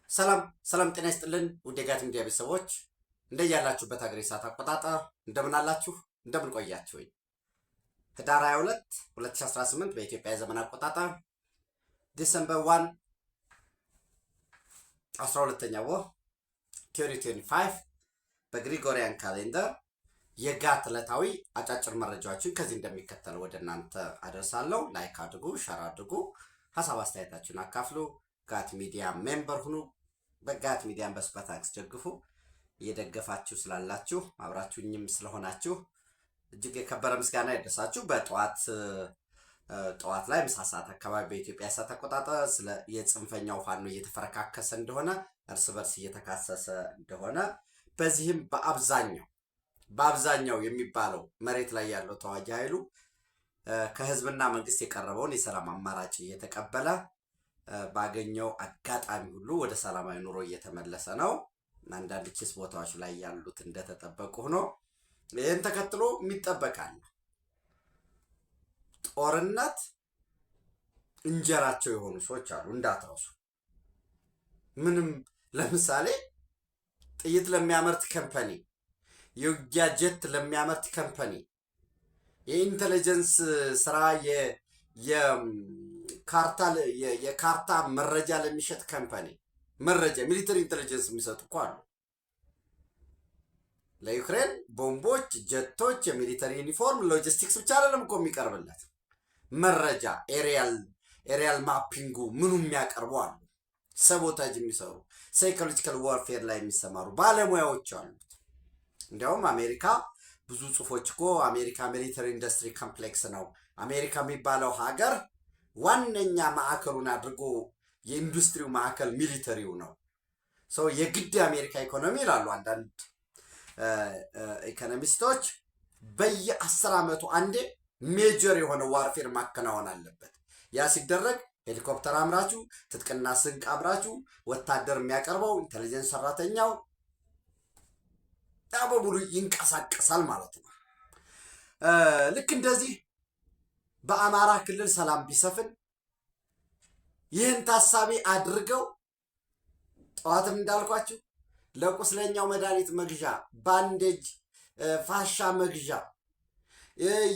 ሰላም ሰላም፣ ጤና ይስጥልን ውድ የጋት ሚዲያ ቤተሰቦች እንደያላችሁበት ሀገር ሰዓት አቆጣጠር እንደምን አላችሁ? እንደምን ቆያችሁኝ? ህዳር 22 2018 በኢትዮጵያ የዘመን አቆጣጠር ዲሰምበር 1 12ኛ ወር 2025 በግሪጎሪያን ካሌንደር የጋት ዕለታዊ አጫጭር መረጃዎችን ከዚህ እንደሚከተለው ወደ እናንተ አደርሳለሁ። ላይክ አድርጉ፣ ሸር አድርጉ፣ ሀሳብ አስተያየታችሁን አካፍሉ። ጋት ሚዲያ ሜምበር ሁኑ። በጋት ሚዲያን በሱፐር ታንክስ ደግፉ። እየደገፋችሁ ስላላችሁ አብራችሁኝም ስለሆናችሁ እጅግ የከበረ ምስጋና ይድረሳችሁ። ጠዋት ላይ ምሳ ሰዓት አካባቢ በኢትዮጵያ ሰዓት አቆጣጠር ስለ የጽንፈኛው ፋኖ እየተፈረካከሰ እንደሆነ እርስ በርስ እየተካሰሰ እንደሆነ በዚህም በአብዛኛው የሚባለው መሬት ላይ ያለው ተዋጊ ኃይሉ ከህዝብና መንግስት የቀረበውን የሰላም አማራጭ እየተቀበለ ባገኘው አጋጣሚ ሁሉ ወደ ሰላማዊ ኑሮ እየተመለሰ ነው። አንዳንድ ኪስ ቦታዎች ላይ ያሉት እንደተጠበቁ ሆኖ ይህን ተከትሎ የሚጠበቃል ጦርነት እንጀራቸው የሆኑ ሰዎች አሉ፣ እንዳትረሱ። ምንም ለምሳሌ ጥይት ለሚያመርት ከምፓኒ፣ የውጊያ ጀት ለሚያመርት ከምፓኒ፣ የኢንተለጀንስ ስራ የካርታ መረጃ ለሚሸጥ ካምፓኒ መረጃ ሚሊተሪ ኢንተለጀንስ የሚሰጡ እኮ አሉ። ለዩክሬን ቦምቦች፣ ጀቶች፣ የሚሊተሪ ዩኒፎርም፣ ሎጂስቲክስ ብቻ አይደለም እኮ የሚቀርብለት መረጃ ኤሪያል ማፒንጉ ምኑ የሚያቀርቡ አሉ። ሰቦታጅ የሚሰሩ ሳይኮሎጂካል ዋርፌር ላይ የሚሰማሩ ባለሙያዎች አሉት። እንዲያውም አሜሪካ ብዙ ጽሁፎች እኮ አሜሪካ ሚሊተሪ ኢንዱስትሪ ኮምፕሌክስ ነው። አሜሪካ የሚባለው ሀገር ዋነኛ ማዕከሉን አድርጎ የኢንዱስትሪው ማዕከል ሚሊተሪው ነው። የግድ የአሜሪካ ኢኮኖሚ ይላሉ አንዳንድ ኢኮኖሚስቶች በየ10 ዓመቱ አንዴ ሜጀር የሆነ ዋርፌር ማከናወን አለበት። ያ ሲደረግ ሄሊኮፕተር አምራቹ፣ ትጥቅና ስንቅ አምራቹ፣ ወታደር የሚያቀርበው ኢንቴሊጀንስ ሰራተኛው በሙሉ ይንቀሳቀሳል ማለት ነው። ልክ እንደዚህ በአማራ ክልል ሰላም ቢሰፍን ይህን ታሳቢ አድርገው ጠዋትም እንዳልኳችሁ ለቁስለኛው መድኃኒት መግዣ፣ ባንዴጅ፣ ፋሻ መግዣ፣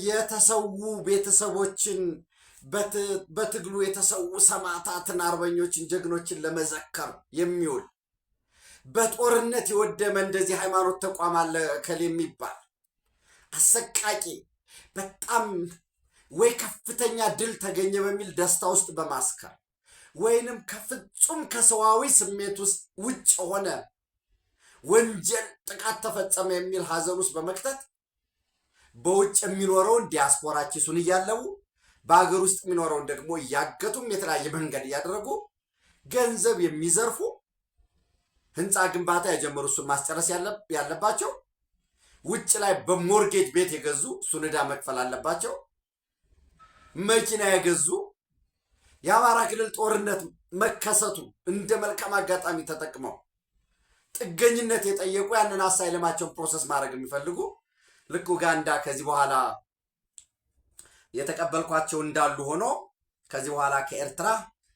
የተሰዉ ቤተሰቦችን በትግሉ የተሰዉ ሰማዕታትን፣ አርበኞችን፣ ጀግኖችን ለመዘከር የሚውል በጦርነት የወደመ እንደዚህ ሃይማኖት ተቋም አለ እከሌ የሚባል አሰቃቂ በጣም ወይ ከፍተኛ ድል ተገኘ በሚል ደስታ ውስጥ በማስከር ወይንም ከፍጹም ከሰዋዊ ስሜት ውስጥ ውጭ ሆነ ወንጀል ጥቃት ተፈጸመ የሚል ሀዘን ውስጥ በመክተት በውጭ የሚኖረውን ዲያስፖራ ኪሱን እያለቡ በሀገር ውስጥ የሚኖረውን ደግሞ እያገቱም የተለያየ መንገድ እያደረጉ ገንዘብ የሚዘርፉ ህንፃ ግንባታ የጀመሩ እሱን ማስጨረስ ያለባቸው፣ ውጭ ላይ በሞርጌጅ ቤት የገዙ እሱን ዕዳ መክፈል አለባቸው፣ መኪና የገዙ የአማራ ክልል ጦርነት መከሰቱ እንደ መልካም አጋጣሚ ተጠቅመው ጥገኝነት የጠየቁ ያንን አሳይለማቸውን ፕሮሰስ ማድረግ የሚፈልጉ ልክ ኡጋንዳ ከዚህ በኋላ የተቀበልኳቸው እንዳሉ ሆኖ ከዚህ በኋላ ከኤርትራ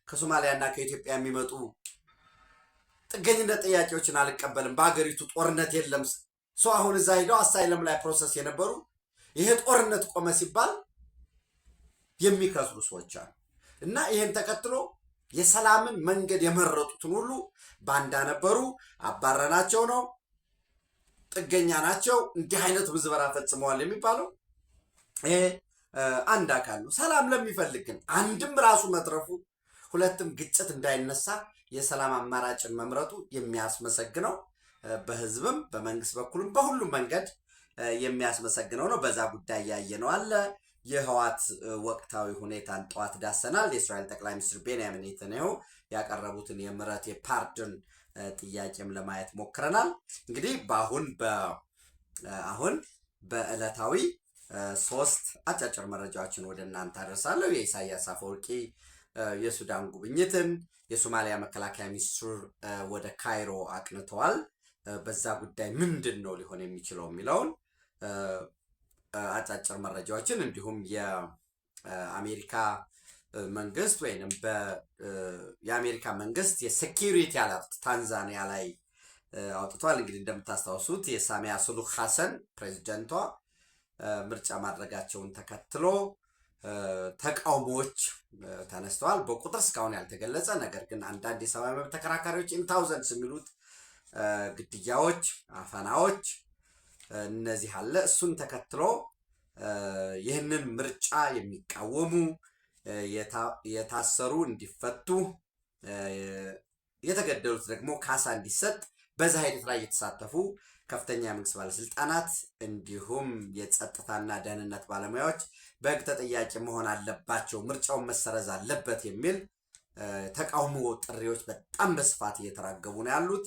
ከሶማሊያና ከኢትዮጵያ የሚመጡ ጥገኝነት ጥያቄዎችን አልቀበልም፣ በሀገሪቱ ጦርነት የለም ሰው አሁን እዛ ሄደው አሳይለም ላይ ፕሮሰስ የነበሩ ይሄ ጦርነት ቆመ ሲባል የሚከስሩ ሰዎች አሉ። እና ይህን ተከትሎ የሰላምን መንገድ የመረጡትን ሁሉ ባንዳ ነበሩ፣ አባረናቸው ነው፣ ጥገኛ ናቸው፣ እንዲህ አይነት ምዝበራ ፈጽመዋል የሚባለው ይሄ አንድ አካል ነው። ሰላም ለሚፈልግ ግን አንድም ራሱ መትረፉ፣ ሁለትም ግጭት እንዳይነሳ የሰላም አማራጭን መምረጡ የሚያስመሰግነው በህዝብም በመንግስት በኩልም በሁሉም መንገድ የሚያስመሰግነው ነው። በዛ ጉዳይ ያየነው አለ። የህዋት ወቅታዊ ሁኔታን ጠዋት ዳሰናል። የእስራኤል ጠቅላይ ሚኒስትር ቤንያሚን ኔታንያሁ ያቀረቡትን የምህረት የፓርዶን ጥያቄም ለማየት ሞክረናል። እንግዲህ አሁን በዕለታዊ 3 አጫጭር መረጃዎችን ወደ እናንተ አደርሳለሁ። የኢሳያስ አፈወርቂ የሱዳን ጉብኝትን፣ የሶማሊያ መከላከያ ሚኒስትር ወደ ካይሮ አቅንተዋል። በዛ ጉዳይ ምንድን ነው ሊሆን የሚችለው የሚለውን አጫጭር መረጃዎችን እንዲሁም የአሜሪካ መንግስት ወይንም የአሜሪካ መንግስት የሴኪሪቲ አለርት ታንዛኒያ ላይ አውጥቷል። እንግዲህ እንደምታስታውሱት የሳሚያ ሱሉሁ ሐሰን ፕሬዚደንቷ ምርጫ ማድረጋቸውን ተከትሎ ተቃውሞዎች ተነስተዋል። በቁጥር እስካሁን ያልተገለጸ ነገር ግን አንዳንድ የሰብአዊ መብት ተከራካሪዎች ኢንታውዘንድስ የሚሉት ግድያዎች፣ አፈናዎች እነዚህ አለ። እሱን ተከትሎ ይህንን ምርጫ የሚቃወሙ የታሰሩ እንዲፈቱ፣ የተገደሉት ደግሞ ካሳ እንዲሰጥ በዛ ሂደት ላይ የተሳተፉ ከፍተኛ የመንግስት ባለስልጣናት እንዲሁም የጸጥታና ደህንነት ባለሙያዎች በህግ ተጠያቂ መሆን አለባቸው፣ ምርጫውን መሰረዝ አለበት የሚል ተቃውሞ ጥሪዎች በጣም በስፋት እየተራገቡ ነው ያሉት።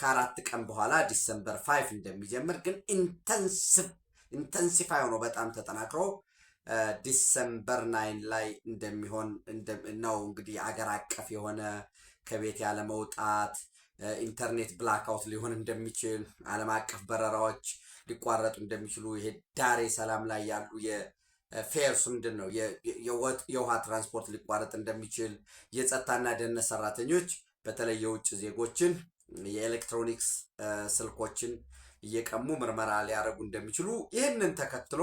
ከ4 ቀን በኋላ ዲሰምበር 5 እንደሚጀምር ግን ኢንተንሲፋይ ሆኖ በጣም ተጠናክሮ ዲሰምበር 9 ላይ እንደሚሆን ነው። እንግዲህ አገር አቀፍ የሆነ ከቤት ያለ መውጣት፣ ኢንተርኔት ብላክአውት ሊሆን እንደሚችል፣ ዓለም አቀፍ በረራዎች ሊቋረጡ እንደሚችሉ፣ ይሄ ዳሬ ሰላም ላይ ያሉ የፌርስ ምንድን ነው የውሃ ትራንስፖርት ሊቋረጥ እንደሚችል፣ የጸጥታና ደህንነት ሰራተኞች በተለይ የውጭ ዜጎችን የኤሌክትሮኒክስ ስልኮችን እየቀሙ ምርመራ ሊያደርጉ እንደሚችሉ፣ ይህንን ተከትሎ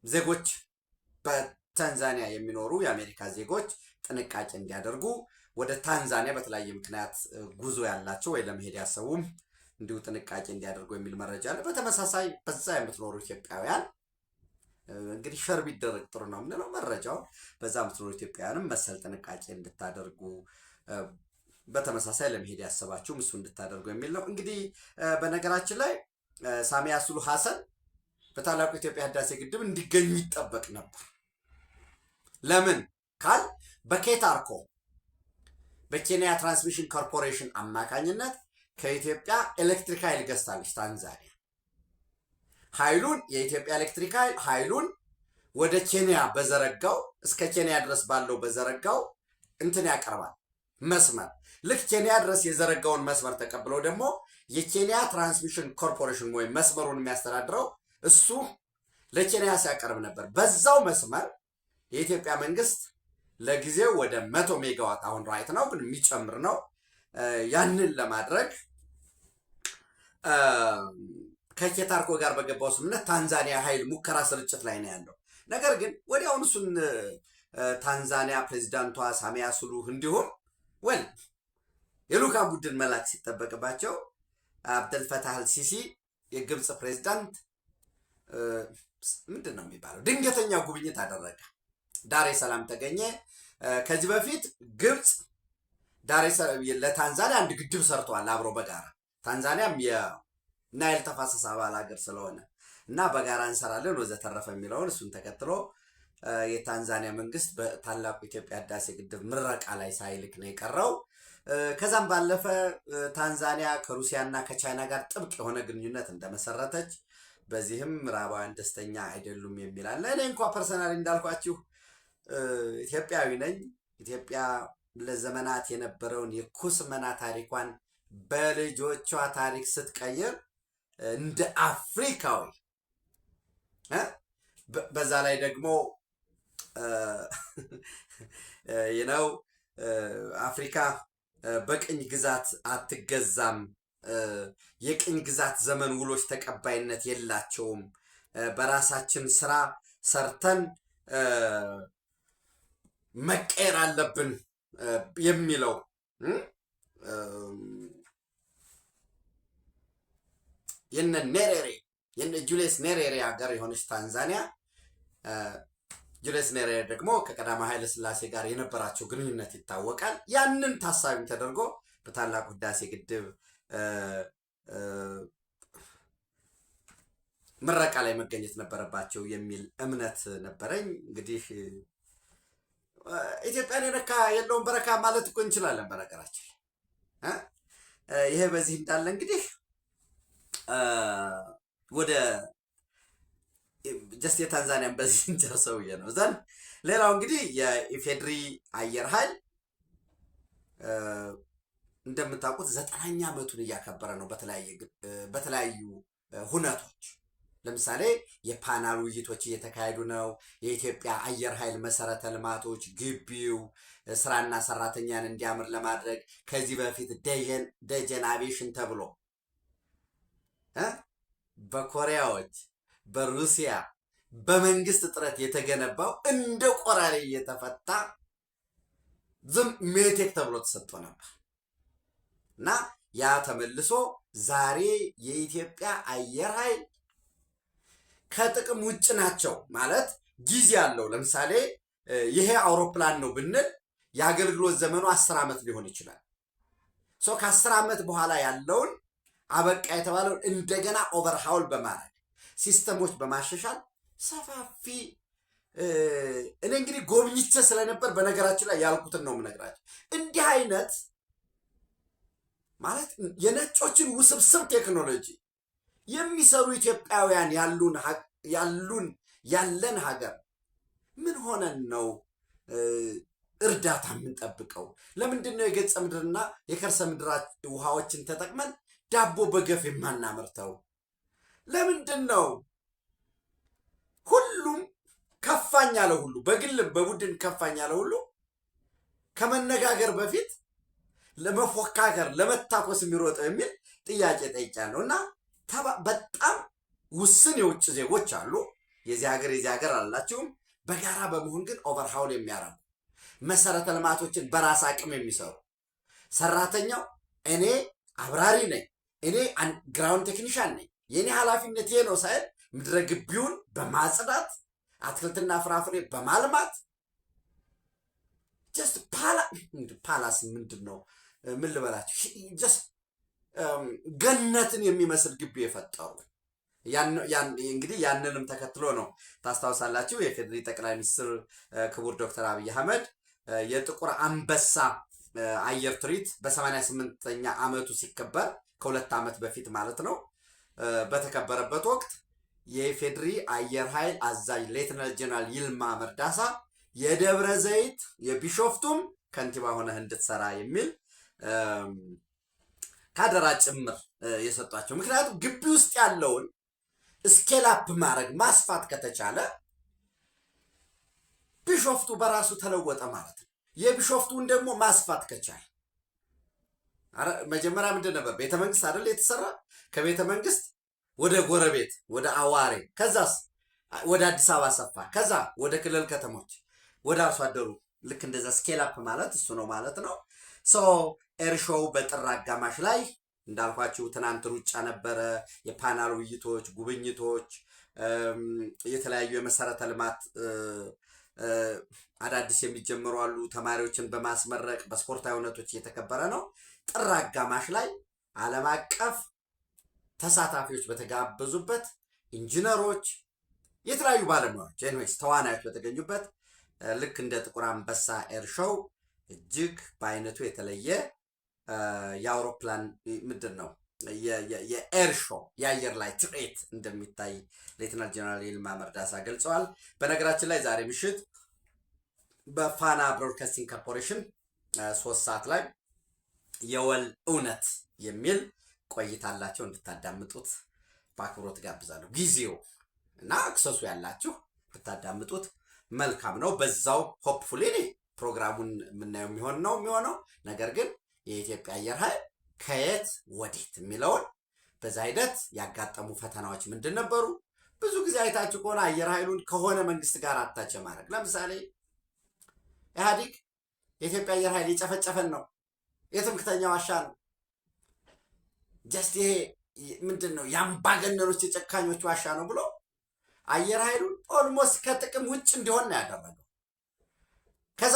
ዜጎች በታንዛኒያ የሚኖሩ የአሜሪካ ዜጎች ጥንቃቄ እንዲያደርጉ፣ ወደ ታንዛኒያ በተለያየ ምክንያት ጉዞ ያላቸው ወይ ለመሄድ ያሰቡም እንዲሁ ጥንቃቄ እንዲያደርጉ የሚል መረጃ አለ። በተመሳሳይ በዛ የምትኖሩ ኢትዮጵያውያን እንግዲህ ሸር ቢደረግ ጥሩ ነው የምንለው መረጃው፣ በዛ የምትኖሩ ኢትዮጵያውያንም መሰል ጥንቃቄ እንድታደርጉ፣ በተመሳሳይ ለመሄድ ያሰባችሁም እሱ እንድታደርጉ የሚል ነው። እንግዲህ በነገራችን ላይ ሳሚያ ሱሉሁ ሐሰን በታላቁ የኢትዮጵያ ህዳሴ ግድብ እንዲገኙ ይጠበቅ ነበር። ለምን ካል በኬታርኮ በኬንያ ትራንስሚሽን ኮርፖሬሽን አማካኝነት ከኢትዮጵያ ኤሌክትሪክ ኃይል ገዝታለች ታንዛኒያ። ኃይሉን የኢትዮጵያ ኤሌክትሪክ ኃይሉን ወደ ኬንያ በዘረጋው እስከ ኬንያ ድረስ ባለው በዘረጋው እንትን ያቀርባል መስመር። ልክ ኬንያ ድረስ የዘረጋውን መስመር ተቀብለው ደግሞ የኬንያ ትራንስሚሽን ኮርፖሬሽን ወይም መስመሩን የሚያስተዳድረው እሱ ለኬንያ ሲያቀርብ ነበር። በዛው መስመር የኢትዮጵያ መንግስት ለጊዜው ወደ 100 ሜጋዋት አሁን ራይት ነው ግን የሚጨምር ነው። ያንን ለማድረግ ከኬታርኮ ጋር በገባው ስምምነት ታንዛኒያ ኃይል ሙከራ ስርጭት ላይ ነው ያለው። ነገር ግን ወዲያውኑ እሱን ታንዛኒያ ፕሬዚዳንቷ ሳሚያ ሱሉሁ እንዲሁም የልዑካን ቡድን መላክ ሲጠበቅባቸው አብደልፈታህ አልሲሲ የግብፅ ፕሬዚዳንት ምንድን ነው የሚባለው ድንገተኛ ጉብኝት አደረገ። ዳሬ ሰላም ተገኘ። ከዚህ በፊት ግብፅ ለታንዛኒያ አንድ ግድብ ሰርቷል አብሮ በጋራ። ታንዛኒያም የናይል ተፋሰስ አባል ሀገር ስለሆነ እና በጋራ እንሰራለን ወዘተረፈ የሚለውን እሱን ተከትሎ የታንዛኒያ መንግስት በታላቁ ኢትዮጵያ ህዳሴ ግድብ ምረቃ ላይ ሳይልክ ነው የቀረው። ከዛም ባለፈ ታንዛኒያ ከሩሲያና ከቻይና ጋር ጥብቅ የሆነ ግንኙነት እንደመሰረተች፣ በዚህም ምዕራባውያን ደስተኛ አይደሉም የሚል አለ። እኔ እንኳ ፐርሰናሊ እንዳልኳችሁ ኢትዮጵያዊ ነኝ። ኢትዮጵያ ለዘመናት የነበረውን የኩስመና ታሪኳን በልጆቿ ታሪክ ስትቀይር እንደ አፍሪካዊ በዛ ላይ ደግሞ አፍሪካ በቅኝ ግዛት አትገዛም፣ የቅኝ ግዛት ዘመን ውሎች ተቀባይነት የላቸውም፣ በራሳችን ስራ ሰርተን መቀየር አለብን የሚለው የነ ጁልየስ ኔሬሬ ሀገር የሆነች ታንዛኒያ፣ ጁልየስ ኔሬሬ ደግሞ ከቀዳማዊ ኃይለ ሥላሴ ጋር የነበራቸው ግንኙነት ይታወቃል። ያንን ታሳቢ ተደርጎ በታላቁ ህዳሴ ግድብ ምረቃ ላይ መገኘት ነበረባቸው የሚል እምነት ነበረኝ። እንግዲህ ኢትዮጵያን የነካ የለውም በረካ ማለት እኮ እንችላለን። በነገራችን ይሄ በዚህ እንዳለ እንግዲህ ወደ ጀስት የታንዛኒያን በዚህ እንጨርሰው ነው ዘንድ። ሌላው እንግዲህ የኢፌድሪ አየር ኃይል እንደምታውቁት 90ኛ ዓመቱን እያከበረ ነው በተለያዩ ሁነቶች። ለምሳሌ የፓናል ውይይቶች እየተካሄዱ ነው። የኢትዮጵያ አየር ኃይል መሰረተ ልማቶች፣ ግቢው ስራና ሰራተኛን እንዲያምር ለማድረግ ከዚህ በፊት ደጀን አቪዬሽን ተብሎ በኮሪያዎች በሩሲያ በመንግስት ጥረት የተገነባው እንደ ቆራሌ እየተፈታ ዝም ሜቴክ ተብሎ ተሰጥቶ ነበር እና ያ ተመልሶ ዛሬ የኢትዮጵያ አየር ኃይል ከጥቅም ውጭ ናቸው ማለት ጊዜ አለው። ለምሳሌ ይሄ አውሮፕላን ነው ብንል የአገልግሎት ዘመኑ 10 ዓመት ሊሆን ይችላል። ከ10 ዓመት በኋላ ያለውን አበቃ የተባለውን እንደገና ኦቨርሃውል በማድረግ ሲስተሞች በማሻሻል ሰፋፊ እኔ እንግዲህ ጎብኝቼ ስለነበር በነገራችን ላይ ያልኩትን ነው የምነግራቸው። እንዲህ አይነት ማለት የነጮችን ውስብስብ ቴክኖሎጂ የሚሰሩ ኢትዮጵያውያን ያለን ሀገር ምን ሆነን ነው እርዳታ የምንጠብቀው? ለምንድን ነው የገጸ ምድርና የከርሰ ምድር ውሃዎችን ተጠቅመን ዳቦ በገፍ የማናመርተው? ለምንድን ነው ሁሉም ከፋኝ ያለ ሁሉ በግልም በቡድን ከፋኝ ያለ ሁሉ ከመነጋገር በፊት ለመፎካከር ለመታኮስ የሚሮጠው የሚል ጥያቄ ጠይቃለሁ። እና በጣም ውስን የውጭ ዜጎች አሉ። የዚህ ሀገር አላችሁም። በጋራ በመሆን ግን ኦቨርሃውል የሚያረጉ መሰረተ ልማቶችን በራስ አቅም የሚሰሩ ሰራተኛው እኔ አብራሪ ነኝ፣ እኔ ግራውንድ ቴክኒሻን ነኝ፣ የኔ ኃላፊነት ይሄ ነው ሳይል ምድረ ግቢውን በማጽዳት አትክልትና ፍራፍሬ በማልማት ጀስት ፓላስ ምንድን ነው ምን ልበላችሁ ጀስት ገነትን የሚመስል ግቢ የፈጠሩ እንግዲህ ያንንም ተከትሎ ነው ታስታውሳላችሁ የፌዴሪ ጠቅላይ ሚኒስትር ክቡር ዶክተር አብይ አህመድ የጥቁር አንበሳ አየር ትርኢት በ88ኛ ዓመቱ ሲከበር ከ2 ዓመት በፊት ማለት ነው በተከበረበት ወቅት የፌዴሪ አየር ኃይል አዛዥ ሌተናንት ጀነራል ይልማ መርዳሳ የደብረ ዘይት የቢሾፍቱም ከንቲባ ሆነህ እንድትሰራ የሚል ካደራ ጭምር የሰጧቸው። ምክንያቱም ግቢ ውስጥ ያለውን ስኬል አፕ ማድረግ ማስፋት ከተቻለ ቢሾፍቱ በራሱ ተለወጠ ማለት ነው። የቢሾፍቱን ደግሞ ማስፋት ከቻለ መጀመሪያ ምንድን ነበር? ቤተ መንግስት አይደል የተሰራ? ከቤተ መንግስት ወደ ጎረቤት ወደ አዋሬ፣ ከዛስ ወደ አዲስ አበባ ሰፋ፣ ከዛ ወደ ክልል ከተሞች፣ ወደ አርሶ አደሩ። ልክ እንደዛ ስኬል አፕ ማለት እሱ ነው ማለት ነው። ኤርሾው በጥር አጋማሽ ላይ እንዳልኳችሁ ትናንት ሩጫ ነበረ፣ የፓናል ውይይቶች፣ ጉብኝቶች፣ የተለያዩ የመሰረተ ልማት አዳዲስ የሚጀምሩ አሉ። ተማሪዎችን በማስመረቅ በስፖርታዊ እውነቶች እየተከበረ ነው። ጥር አጋማሽ ላይ ዓለም አቀፍ ተሳታፊዎች በተጋበዙበት ኢንጂነሮች፣ የተለያዩ ባለሙያዎች ኤንዌይስ ተዋናዮች በተገኙበት ልክ እንደ ጥቁር አንበሳ ኤርሾው እጅግ በአይነቱ የተለየ የአውሮፕላን ምንድን ነው የኤርሾ የአየር ላይ ትርኢት እንደሚታይ ሌተናል ጀነራል ይልማ መርዳሳ ገልጸዋል። በነገራችን ላይ ዛሬ ምሽት በፋና ብሮድካስቲንግ ኮርፖሬሽን 3 ሰዓት ላይ የወል እውነት የሚል ቆይታ አላቸው። እንድታዳምጡት በአክብሮት ጋብዛለሁ። ጊዜው እና አክሰሱ ያላችሁ ብታዳምጡት መልካም ነው። በዛው ሆፕፉሊ ፕሮግራሙን የምናየው የሚሆነው ነገር ግን የኢትዮጵያ አየር ኃይል ከየት ወዴት የሚለውን በዛ ሂደት ያጋጠሙ ፈተናዎች ምንድን ነበሩ? ብዙ ጊዜ አይታችሁ ከሆነ አየር ኃይሉን ከሆነ መንግስት ጋር አታች ማድረግ። ለምሳሌ ኢህአዲግ የኢትዮጵያ አየር ኃይል የጨፈጨፈን ነው፣ የትምክተኛ ዋሻ ነው፣ ጀስት ይሄ ምንድን ነው የአምባገነኖች የጨካኞች ዋሻ ነው ብሎ አየር ኃይሉን ኦልሞስት ከጥቅም ውጭ እንዲሆን ነው ያደረገው። ከዛ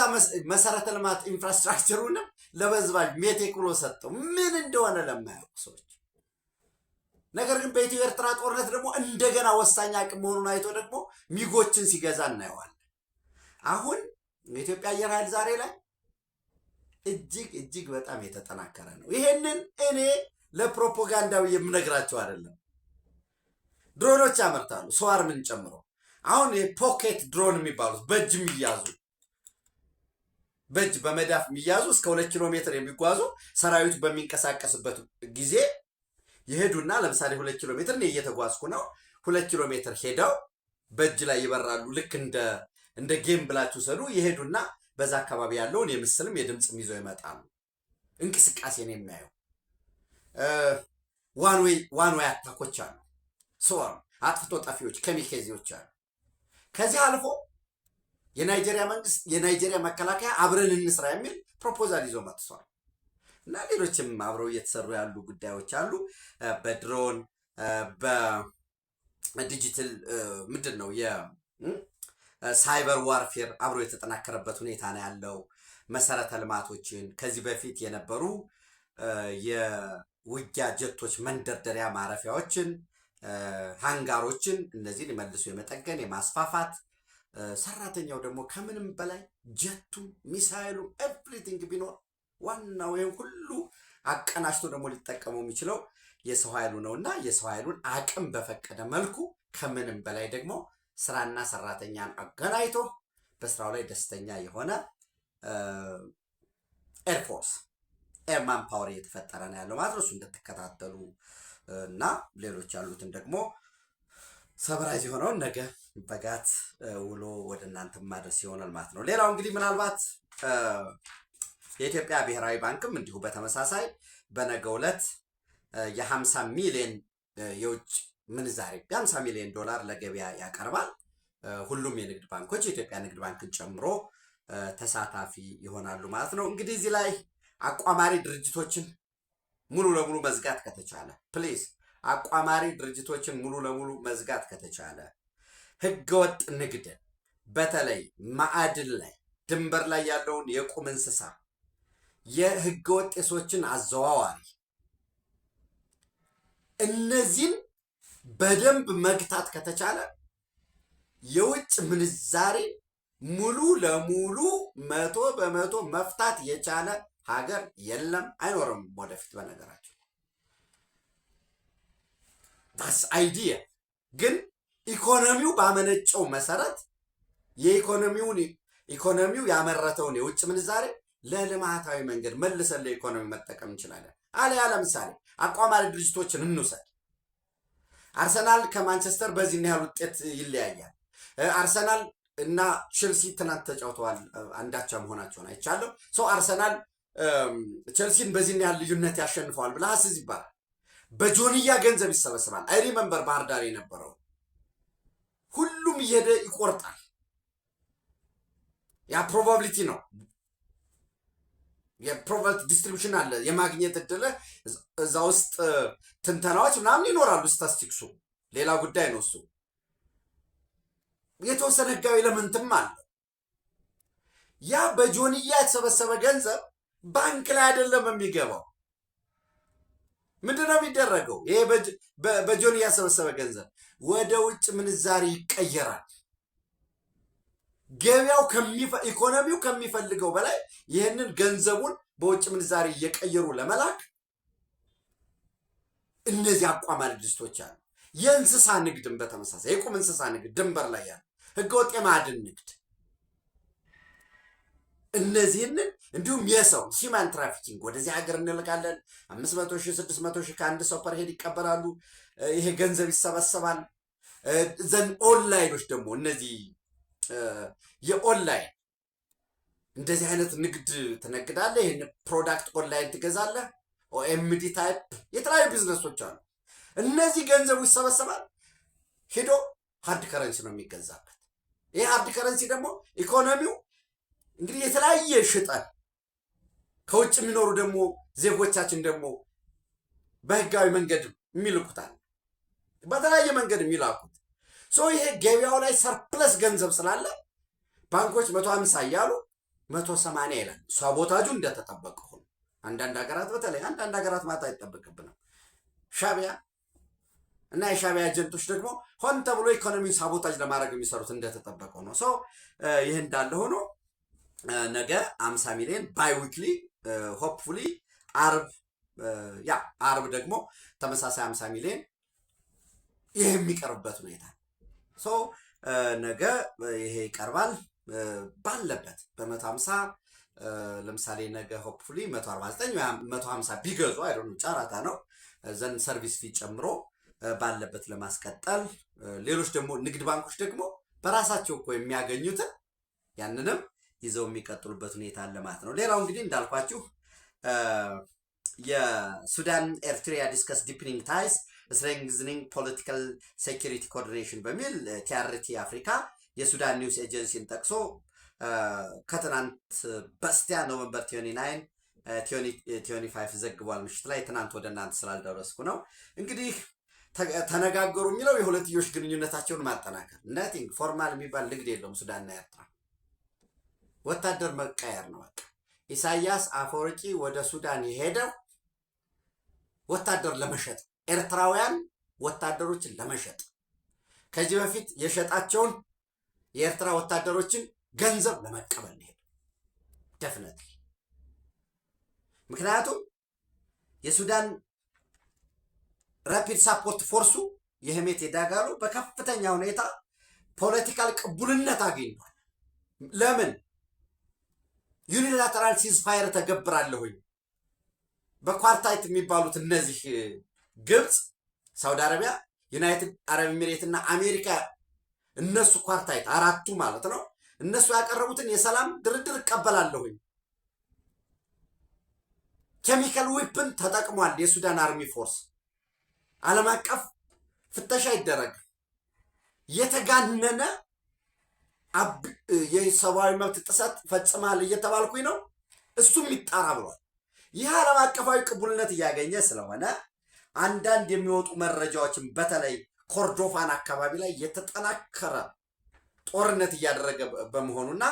መሰረተ ልማት ኢንፍራስትራክቸሩንም ለበዝባዥ ሜቴክ ብሎ ሰጠው፣ ምን እንደሆነ ለማያውቁ ሰዎች። ነገር ግን በኢትዮ ኤርትራ ጦርነት ደግሞ እንደገና ወሳኝ አቅም መሆኑን አይቶ ደግሞ ሚጎችን ሲገዛ እናየዋለን። አሁን የኢትዮጵያ አየር ኃይል ዛሬ ላይ እጅግ በጣም የተጠናከረ ነው። ይሄንን እኔ ለፕሮፓጋንዳዊ የምነግራቸው አይደለም። ድሮኖች ያመርታሉ፣ ሰዋርምን ጨምሮ። አሁን የፖኬት ድሮን የሚባሉት በእጅ የሚያዙ በእጅ በመዳፍ የሚያዙ እስከ 2 ኪሎ ሜትር የሚጓዙ ሰራዊቱ በሚንቀሳቀስበት ጊዜ ይሄዱና ለምሳሌ 2 ኪሎ ሜትር እኔ እየተጓዝኩ ነው። 2 ኪሎ ሜትር ሄደው በእጅ ላይ ይበራሉ። ልክ እንደ ጌም ብላችሁ ሰዱ ይሄዱና በዛ አካባቢ ያለውን የምስልም የድምፅም ይዘው ይመጣሉ። እንቅስቃሴን የሚያየው ዋን ዌይ አታኮች አሉ፣ ሰው አጥፍቶ ጠፊዎች ከሚኬዚዎች አሉ። ከዚህ አልፎ የናይጄሪያ መንግስት የናይጄሪያ መከላከያ አብረን እንስራ የሚል ፕሮፖዛል ይዞ መጥቷል። እና ሌሎችም አብረው እየተሰሩ ያሉ ጉዳዮች አሉ። በድሮን በዲጂታል ምንድን ነው የሳይበር ዋርፌር አብሮ የተጠናከረበት ሁኔታ ነው ያለው። መሰረተ ልማቶችን ከዚህ በፊት የነበሩ የውጊያ ጀቶች መንደርደሪያ ማረፊያዎችን፣ ሃንጋሮችን እነዚህን መልሶ የመጠገን የማስፋፋት ሰራተኛው ደግሞ ከምንም በላይ ጀቱ ሚሳይሉ ኤቭሪቲንግ ቢኖር ዋናው ወይም ሁሉ አቀናሽቶ ደግሞ ሊጠቀመው የሚችለው የሰው ኃይሉ ነውና የሰው ኃይሉን አቅም በፈቀደ መልኩ ከምንም በላይ ደግሞ ስራና ሰራተኛን አገናኝቶ በስራው ላይ ደስተኛ የሆነ ኤርፎርስ ኤርማን ፓወር እየተፈጠረ ነው ያለው ማለት ነው። እሱ እንድትከታተሉ እና ሌሎች ያሉትን ደግሞ ሰብራይዝ የሆነውን ነገ በጋት ውሎ ወደ እናንተ ማድረስ ይሆናል ማለት ነው። ሌላው እንግዲህ ምናልባት የኢትዮጵያ ብሔራዊ ባንክም እንዲሁ በተመሳሳይ በነገው ዕለት የ50 ሚሊዮን የውጭ ምንዛሬ የ50 ሚሊዮን ዶላር ለገበያ ያቀርባል። ሁሉም የንግድ ባንኮች የኢትዮጵያ ንግድ ባንክን ጨምሮ ተሳታፊ ይሆናሉ ማለት ነው። እንግዲህ እዚህ ላይ አቋማሪ ድርጅቶችን ሙሉ ለሙሉ መዝጋት ከተቻለ ፕሊዝ አቋማሪ ድርጅቶችን ሙሉ ለሙሉ መዝጋት ከተቻለ ህገወጥ ንግድን በተለይ ማዕድን ላይ ድንበር ላይ ያለውን የቁም እንስሳ የህገወጥ የሰዎችን አዘዋዋሪ እነዚህን በደንብ መግታት ከተቻለ የውጭ ምንዛሬ ሙሉ ለሙሉ 100% መፍታት የቻለ ሀገር የለም፣ አይኖርም ወደፊት። በነገራችን ዳስ አይዲያ ግን ኢኮኖሚው ባመነጨው መሰረት ኢኮኖሚው ያመረተውን የውጭ ምንዛሬ ለልማታዊ መንገድ መልሰን ለኢኮኖሚ መጠቀም እንችላለን። አለያ ለምሳሌ አቋማሪ ድርጅቶችን እንውሰድ። አርሰናል ከማንቸስተር በዚህ ያህል ውጤት ይለያያል። አርሰናል እና ቼልሲ ትናንት ተጫውተዋል፣ አንዳቻ መሆናቸውን አይቻለሁ። ሰው አርሰናል ቼልሲን በዚህ ያህል ልዩነት ያሸንፈዋል ብለህ አስዝ ይባላል። በጆንያ ገንዘብ ይሰበስባል። አይ ሪመምበር ባህር ዳር የነበረው ሁሉም እየሄደ ይቆርጣል። ያ ፕሮባቢሊቲ ነው፣ የፕሮባቢሊቲ ዲስትሪቢዩሽን አለ። የማግኘት እድል እዛ ውስጥ ትንተናዎች ምናምን ይኖራሉ። ስታስቲክሱ ሌላ ጉዳይ ነው። እሱ የተወሰነ ህጋዊ ኤሌመንትም አለ። ያ በጆንያ የተሰበሰበ ገንዘብ ባንክ ላይ አይደለም የሚገባው። ምንድነው የሚደረገው? ይሄ በጆንያ የተሰበሰበ ገንዘብ ወደ ውጭ ምንዛሪ ይቀየራል። ገበያው ኢኮኖሚው ከሚፈልገው በላይ ይህንን ገንዘቡን በውጭ ምንዛሪ እየቀየሩ ለመላክ እነዚህ አቋማሪ ድርጅቶች አሉ። የእንስሳ ንግድን በተመሳሳይ የቁም እንስሳ ንግድ ድንበር ላይ ያለ ህገወጥ የማዕድን ንግድ እነዚህንን እንዲሁም የሰው ሂማን ትራፊኪንግ ወደዚህ ሀገር እንልካለን። 500,000 600,000 ከአንድ ሰው ፐርሄድ ይቀበላሉ። ይሄ ገንዘብ ይሰበሰባል። ዘን ኦንላይኖች ደግሞ እነዚህ የኦንላይን እንደዚህ አይነት ንግድ ትነግዳለህ። ይህን ፕሮዳክት ኦንላይን ትገዛለህ። ኦኤምዲ ታይፕ የተለያዩ ቢዝነሶች አሉ። እነዚህ ገንዘቡ ይሰበሰባል፣ ሄዶ ሃርድ ከረንሲ ነው የሚገዛበት። ይህ ሃርድ ከረንሲ ደግሞ ኢኮኖሚው እንግዲህ የተለያየ ሽጠን ከውጭ የሚኖሩ ደግሞ ዜጎቻችን ደግሞ በህጋዊ መንገድ የሚልኩታል፣ በተለያየ መንገድ የሚላኩት ይሄ ገበያው ላይ ሰርፕለስ ገንዘብ ስላለ ባንኮች 150 እያሉ 180 ይላል። ሳቦታጁ እንደተጠበቀ ሆኖ አንዳንድ ሀገራት በተለይ አንዳንድ ሀገራት ማታ አይጠበቅብንም። ሻቢያ እና የሻቢያ ኤጀንቶች ደግሞ ሆን ተብሎ ኢኮኖሚውን ሳቦታጅ ለማድረግ የሚሰሩት እንደተጠበቀው ነው። ይህ እንዳለ ሆኖ ነገ 50 ሚሊዮን ባይ ዊክሊ ሆፕፉሊ አርብ ደግሞ ተመሳሳይ 50 ሚሊዮን ይህ የሚቀርብበት ሁኔታ ነገ ይሄ ይቀርባል ባለበት በ150 ለምሳሌ ነገ ሆፕፉሊ 149 ወይ 150 ቢገዙ አይደለም ጫራታ ነው ዘን ሰርቪስ ፊ ጨምሮ ባለበት ለማስቀጠል ሌሎች ደግሞ ንግድ ባንኮች ደግሞ በራሳቸው እኮ የሚያገኙትን ያንንም ይዘው የሚቀጥሉበት ሁኔታ አለ ማለት ነው። ሌላው እንግዲህ እንዳልኳችሁ የሱዳን ኤርትሪያ ዲስከስ ዲፕኒንግ ታይስ ስትሬንግዝኒንግ ፖለቲካል ሴኪሪቲ ኮኦርዲኔሽን በሚል ቲአርቲ አፍሪካ የሱዳን ኒውስ ኤጀንሲን ጠቅሶ ከትናንት በስቲያ ኖቨምበር 29 25 ዘግቧል። ምሽት ላይ ትናንት ወደ እናንተ ስላልደረስኩ ነው። እንግዲህ ተነጋገሩ የሚለው የሁለትዮሽ ግንኙነታቸውን ማጠናከር ነቲንግ ፎርማል የሚባል ንግድ የለውም። ሱዳንና ኤርትራ ወታደር መቀየር ነው በቃ። ኢሳያስ አፈወርቂ ወደ ሱዳን የሄደው ወታደር ለመሸጥ ኤርትራውያን ወታደሮችን ለመሸጥ ከዚህ በፊት የሸጣቸውን የኤርትራ ወታደሮችን ገንዘብ ለመቀበል ነው ደፍነት። ምክንያቱም የሱዳን ራፒድ ሳፖርት ፎርሱ የህሜት ዳጋሎ በከፍተኛ ሁኔታ ፖለቲካል ቅቡልነት አግኝቷል። ለምን ዩኒላተራል ሲዝፋየር ተገብራለሁኝ በኳርታይት የሚባሉት እነዚህ ግብፅ፣ ሳውዲ አረቢያ፣ ዩናይትድ አረብ ኤሚሬት እና አሜሪካ እነሱ ኳርታይት አራቱ ማለት ነው። እነሱ ያቀረቡትን የሰላም ድርድር እቀበላለሁኝ። ኬሚካል ዊፕን ተጠቅሟል የሱዳን አርሚ ፎርስ። ዓለም አቀፍ ፍተሻ ይደረግ። የተጋነነ የሰብአዊ መብት ጥሰት ፈጽማል እየተባልኩኝ ነው፣ እሱም ይጣራ ብሏል። ይህ ዓለም አቀፋዊ ቅቡልነት እያገኘ ስለሆነ አንዳንድ የሚወጡ መረጃዎችን በተለይ ኮርዶፋን አካባቢ ላይ የተጠናከረ ጦርነት እያደረገ በመሆኑና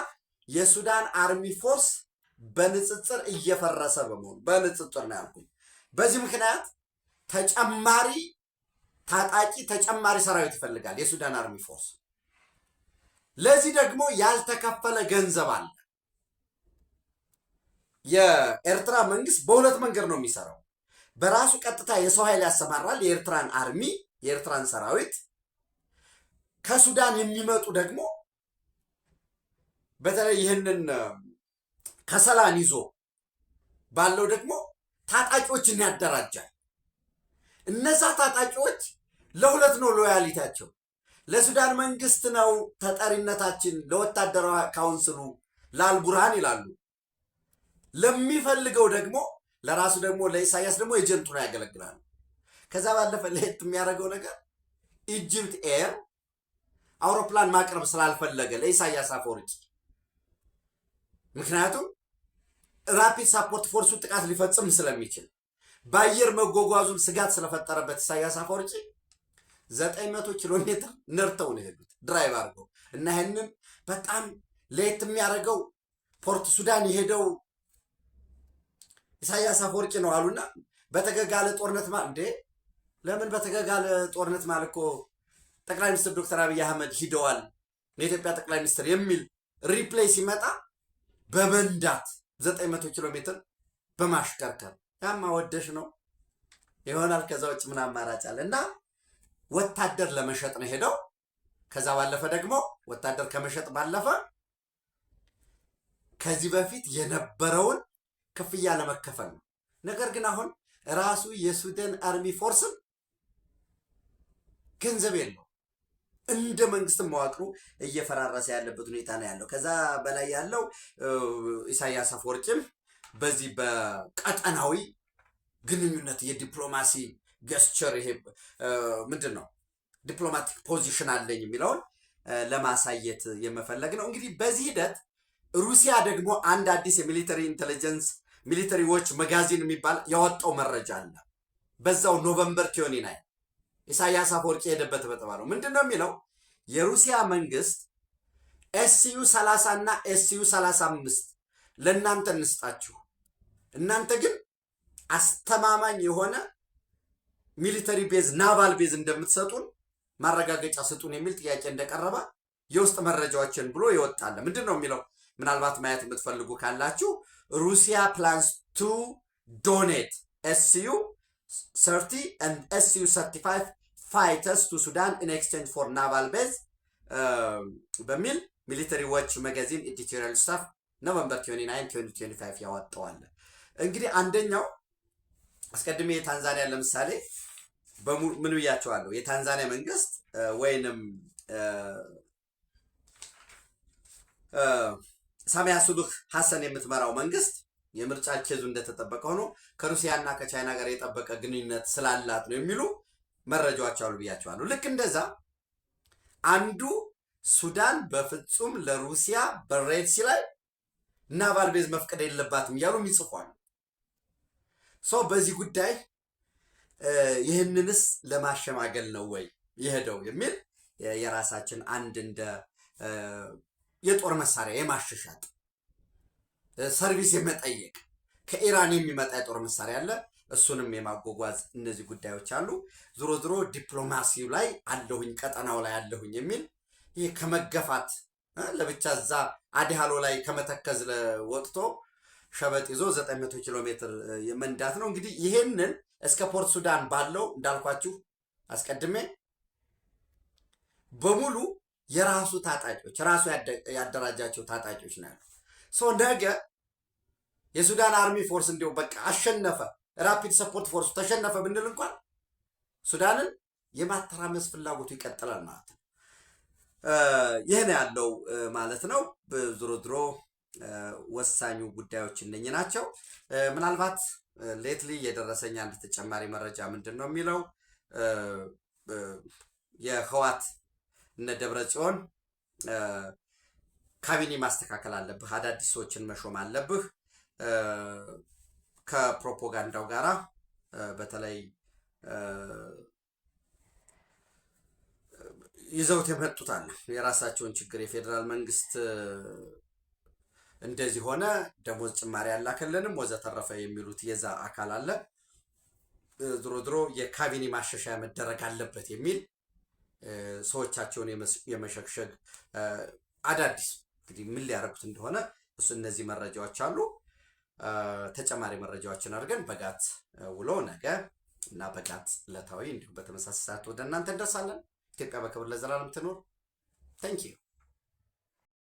የሱዳን አርሚ ፎርስ በንጽጽር እየፈረሰ በመሆኑ በንጽጽር ነው ያልኩኝ። በዚህ ምክንያት ተጨማሪ ታጣቂ ተጨማሪ ሰራዊት ይፈልጋል የሱዳን አርሚ ፎርስ። ለዚህ ደግሞ ያልተከፈለ ገንዘብ አለ። የኤርትራ መንግስት በሁለት መንገድ ነው የሚሰራው። በራሱ ቀጥታ የሰው ኃይል ያሰማራል፣ የኤርትራን አርሚ የኤርትራን ሰራዊት። ከሱዳን የሚመጡ ደግሞ በተለይ ይህንን ከሰላን ይዞ ባለው ደግሞ ታጣቂዎችን ያደራጃል። እነዛ ታጣቂዎች ለሁለት ነው ሎያሊታቸው። ለሱዳን መንግስት ነው ተጠሪነታችን፣ ለወታደራዊ ካውንስሉ ለአልቡርሃን ይላሉ። ለሚፈልገው ደግሞ ለራሱ ደግሞ ለኢሳያስ ደግሞ ኤጀንቱ ነው ያገለግላሉ። ከዛ ባለፈ ለየት የሚያደርገው ነገር ኢጅፕት ኤር አውሮፕላን ማቅረብ ስላልፈለገ ለኢሳያስ አፈወርቂ፣ ምክንያቱም ራፒድ ሳፖርት ፎርሱ ጥቃት ሊፈጽም ስለሚችል በአየር መጓጓዙም ስጋት ስለፈጠረበት ኢሳያስ አፈወርቂ 900 ኪሎ ሜትር ነርተው ነው የሄዱት ድራይቭ አድርገው። እና ይህንን በጣም ለየት የሚያደርገው ፖርት ሱዳን የሄደው ኢሳያስ አፈወርቂ ነው አሉና በተገጋለ ጦርነት እንዴ ለምን በተገጋለ ጦርነት ማለት እኮ ጠቅላይ ሚኒስትር ዶክተር አብይ አህመድ ሂደዋል የኢትዮጵያ ጠቅላይ ሚኒስትር የሚል ሪፕሌይ ሲመጣ በመንዳት 900 ኪሎ ሜትር በማሽከርከር ያማ ወደሽ ነው ይሆናል። ከዛ ውጭ ምን አማራጭ አለ? እና ወታደር ለመሸጥ ነው ሄደው። ከዛ ባለፈ ደግሞ ወታደር ከመሸጥ ባለፈ ከዚህ በፊት የነበረውን ክፍያ ለመከፈል ነው። ነገር ግን አሁን ራሱ የሱዳን አርሚ ፎርስም ገንዘብ የለው፣ እንደ መንግስትም መዋቅሩ እየፈራረሰ ያለበት ሁኔታ ነው ያለው። ከዛ በላይ ያለው ኢሳያስ አፈወርቂም በዚህ በቀጠናዊ ግንኙነት የዲፕሎማሲ ገስቸር ይሄ ምንድን ነው ዲፕሎማቲክ ፖዚሽን አለኝ የሚለውን ለማሳየት የመፈለግ ነው። እንግዲህ በዚህ ሂደት ሩሲያ ደግሞ አንድ አዲስ የሚሊተሪ ኢንቴሊጀንስ ሚሊተሪ ዎች መጋዚን የሚባል ያወጣው መረጃ አለ። በዛው ኖቨምበር 29 ኢሳያስ አፈወርቂ ሄደበት በተባለው ምንድን ነው የሚለው የሩሲያ መንግስት ኤስዩ 30 እና ኤስዩ 35 ለእናንተ እንስጣችሁ፣ እናንተ ግን አስተማማኝ የሆነ ሚሊተሪ ቤዝ ናቫል ቤዝ እንደምትሰጡን ማረጋገጫ ስጡን የሚል ጥያቄ እንደቀረበ የውስጥ መረጃዎችን ብሎ ይወጣል። ምንድን ነው የሚለው ምናልባት ማየት የምትፈልጉ ካላችሁ ሩሲያ ፕላንስ ቱ ዶኔት ኤስዩ 30 and SU 35 fighters to Sudan in exchange for naval base በሚል ሚሊተሪ ዎች ማጋዚን ኤዲቶሪያል ስታፍ ኖቨምበር 29 2025 ያወጣዋል። እንግዲህ አንደኛው አስቀድሜ ታንዛኒያ ለምሳሌ ምን ብያቸዋለሁ? የታንዛኒያ መንግስት ወይንም ሳሚያ ሱሉህ ሐሰን የምትመራው መንግስት የምርጫ ኬዙ እንደተጠበቀ ሆኖ ከሩሲያና ከቻይና ጋር የጠበቀ ግንኙነት ስላላት ነው የሚሉ መረጃዎች አሉ ብያቸዋለሁ። ልክ እንደዛ አንዱ ሱዳን በፍጹም ለሩሲያ በሬድሲ ላይ ናቫል ቤዝ መፍቀድ የለባትም እያሉ ይጽፏሉ። በዚህ ጉዳይ ይህንንስ ለማሸማገል ነው ወይ የሄደው የሚል የራሳችን አንድ እንደ የጦር መሳሪያ የማሸሻጥ ሰርቪስ የመጠየቅ ከኢራን የሚመጣ የጦር መሳሪያ አለ፣ እሱንም የማጓጓዝ እነዚህ ጉዳዮች አሉ። ዞሮ ዞሮ ዲፕሎማሲው ላይ አለሁኝ፣ ቀጠናው ላይ አለሁኝ የሚል ይህ ከመገፋት ለብቻ እዛ አዲሃሎ ላይ ከመተከዝ ወጥቶ ሸበጥ ይዞ 900 ኪሎ ሜትር መንዳት ነው። እንግዲህ ይሄንን እስከ ፖርት ሱዳን ባለው እንዳልኳችሁ አስቀድሜ በሙሉ የራሱ ታጣቂዎች ራሱ ያደራጃቸው ታጣቂዎች ነው ያሉ። ነገ የሱዳን አርሚ ፎርስ እንዲሁ በቃ አሸነፈ፣ ራፒድ ሰፖርት ፎርሱ ተሸነፈ ብንል እንኳን ሱዳንን የማተራመስ ፍላጎቱ ይቀጥላል ማለት ነው። ይህን ያለው ማለት ነው። ዞሮ ዞሮ ወሳኙ ጉዳዮች እነኚህ ናቸው። ምናልባት ሌትሊ የደረሰኝ አንድ ተጨማሪ መረጃ ምንድን ነው የሚለው የህዋት እነ ደብረ ጽዮን ካቢኔ ማስተካከል አለብህ፣ አዳዲስ ሰዎችን መሾም አለብህ። ከፕሮፓጋንዳው ጋራ በተለይ ይዘውት የመጡት አለ የራሳቸውን ችግር የፌዴራል መንግስት እንደዚህ ሆነ፣ ደሞዝ ጭማሪ ያላከለንም ወዘተረፈ የሚሉት የዛ አካል አለ። ድሮ ድሮ የካቢኔ ማሻሻያ መደረግ አለበት የሚል ሰዎቻቸውን የመሸክሸግ አዳዲስ እንግዲህ ምን ሊያደርጉት እንደሆነ እሱ እነዚህ መረጃዎች አሉ። ተጨማሪ መረጃዎችን አድርገን በጋት ውሎ ነገ እና በጋት ዕለታዊ እንዲሁም በተመሳሳይ ሰዓት ወደ እናንተ እንደርሳለን። ኢትዮጵያ በክብር ለዘላለም ትኖር። ታንኪዩ